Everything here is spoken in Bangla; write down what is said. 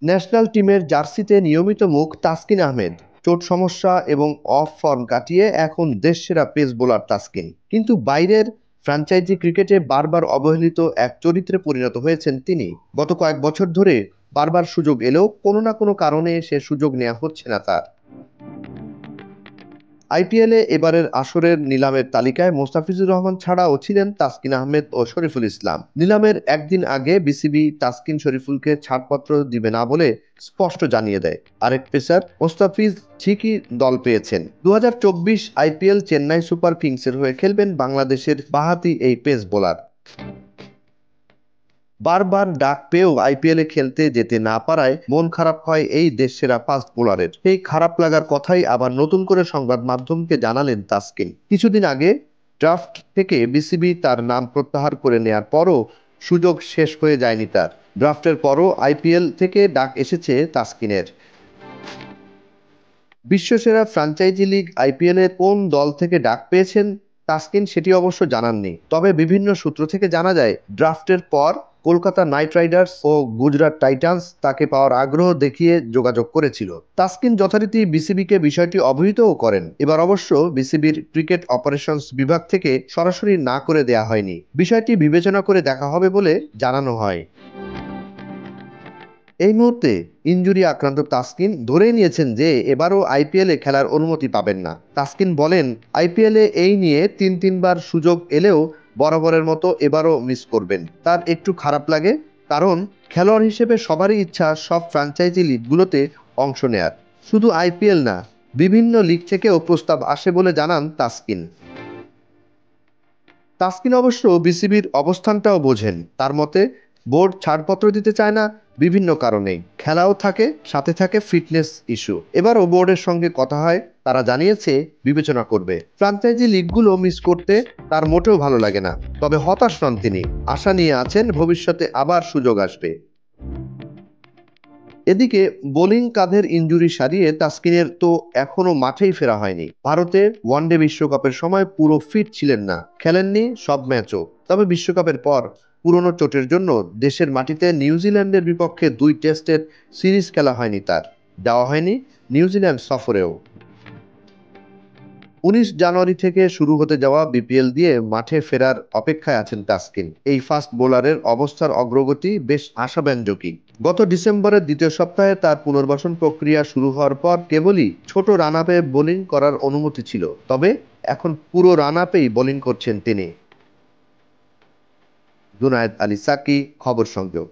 ন্যাশনাল টিমের জার্সিতে নিয়মিত মুখ তাসকিন আহমেদ। চোট সমস্যা এবং অফ ফর্ম কাটিয়ে এখন দেশসেরা পেস বোলার তাসকিন, কিন্তু বাইরের ফ্র্যাঞ্চাইজি ক্রিকেটে বারবার অবহেলিত এক চরিত্রে পরিণত হয়েছেন তিনি। গত কয়েক বছর ধরে বারবার সুযোগ এলেও কোনো না কোনো কারণে সে সুযোগ নেওয়া হচ্ছে না তার। আইপিএলে এবারের আসরের নিলামের তালিকায় মোস্তাফিজুর রহমান ছাড়াও ছিলেন তাসকিন আহমেদ ও শরীফুল ইসলাম। নিলামের একদিন আগে বিসিবি তাসকিন শরীফুলকে ছাড়পত্র দিবে না বলে স্পষ্ট জানিয়ে দেয়। আরেক পেসার মোস্তাফিজ ঠিকই দল পেয়েছেন। 2024 আইপিএল চেন্নাই সুপার কিংসের হয়ে খেলবেন বাংলাদেশের বাঁহাতি এই পেস বোলার। বারবার ডাক পেয়েও আইপিএলে খেলতে যেতে না পারায় মন খারাপ হয় এই দেশসেরা ফাস্ট বোলারের। সেই খারাপ লাগার কথাই আবার নতুন করে সংবাদ মাধ্যমকে জানালেন তাসকিন। কিছুদিন আগে ড্রাফট থেকে বিসিবি তার নাম প্রত্যাহার করে নেয়ার পরও সুযোগ শেষ হয়ে যায়নি তার। ড্রাফটের পরও আইপিএল থেকে ডাক এসেছে তাসকিনের। বিশ্বসেরা ফ্র্যাঞ্চাইজি লিগ আইপিএলে কোন দল থেকে ডাক পেয়েছেন তাসকিন সেটি অবশ্য জানাননি। তবে বিভিন্ন সূত্র থেকে জানা যায় ড্রাফটের পর কলকাতা নাইট রাইডার্স ও গুজরাট টাইটান্স তাকে পাওয়ার আগ্রহ দেখিয়ে যোগাযোগ করেছিল। তাসকিন যথারীতি বিসিবিকে বিষয়টি অবহিতও করেন। এবার অবশ্য বিসিবির ক্রিকেট অপারেশনস বিভাগ থেকে সরাসরি না করে দেয়া হয়নি, বিষয়টি বিবেচনা করে দেখা হবে বলে জানানো হয়। এই মুহূর্তে ইনজুরি আক্রান্ত তাসকিন ধরেই নিয়েছেন যে এবারও আইপিএলে খেলার অনুমতি পাবেন না। তাসকিন বলেন, আইপিএলে এই নিয়ে তিনবার সুযোগ এলেও বরাবরের মতো এবারও মিস করবেন। তার একটু খারাপ লাগে, কারণ খেলোয়াড় হিসেবে সবারই ইচ্ছা সব ফ্র্যাঞ্চাইজি লিগগুলোতে অংশ নেয়ার। শুধু আইপিএল না, বিভিন্ন লিগ থেকেও প্রস্তাব আসে বলে জানান তাসকিন। তাসকিন অবশ্য বিসিবির অবস্থানটাও বোঝেন। তার মতে বোর্ড ছাড়পত্র দিতে চায় না বিভিন্ন কারণেই। খেলাও থাকে, সাথে থাকে ফিটনেস ইস্যু। এবারও বোর্ডের সঙ্গে কথা হয়, তারা জানিয়েছে বিবেচনা করবে। ফ্র্যাঞ্চাইজি লিগগুলো মিস করতে তার মোটেও ভালো লাগে না, তবে হতাশ নন তিনি। আশা নিয়ে আছেন ভবিষ্যতে আবার সুযোগ আসবে। এদিকে বোলিং কাঁধের ইনজুরি সারিয়ে তাসকিনের তো এখনো মাঠেই ফেরা হয়নি। ভারতে ওয়ানডে বিশ্বকাপের সময় পুরো ফিট ছিলেন না, খেলেননি সব ম্যাচও। তবে বিশ্বকাপের পর পুরনো চোটের জন্য দেশের মাটিতে নিউজিল্যান্ডের বিপক্ষে 2 টেস্টের সিরিজ খেলা হয়নি তার। যাওয়া হয়নি নিউজিল্যান্ড সফরেও। 19 জানুয়ারি থেকে শুরু হতে যাওয়া বিপিএল দিয়ে মাঠে ফেরার অপেক্ষায় আছেন তাসকিন। এই ফাস্ট বোলারের অবস্থার অগ্রগতি বেশ আশাব্যঞ্জকই। গত ডিসেম্বরের দ্বিতীয় সপ্তাহে তার পুনর্বাসন প্রক্রিয়া শুরু হওয়ার পর কেবলই ছোট রান আপে বোলিং করার অনুমতি ছিল, তবে এখন পুরো রান আপেই বোলিং করছেন তিনি। জুনায়েদ আলী সাকি, খবর সংযোগ।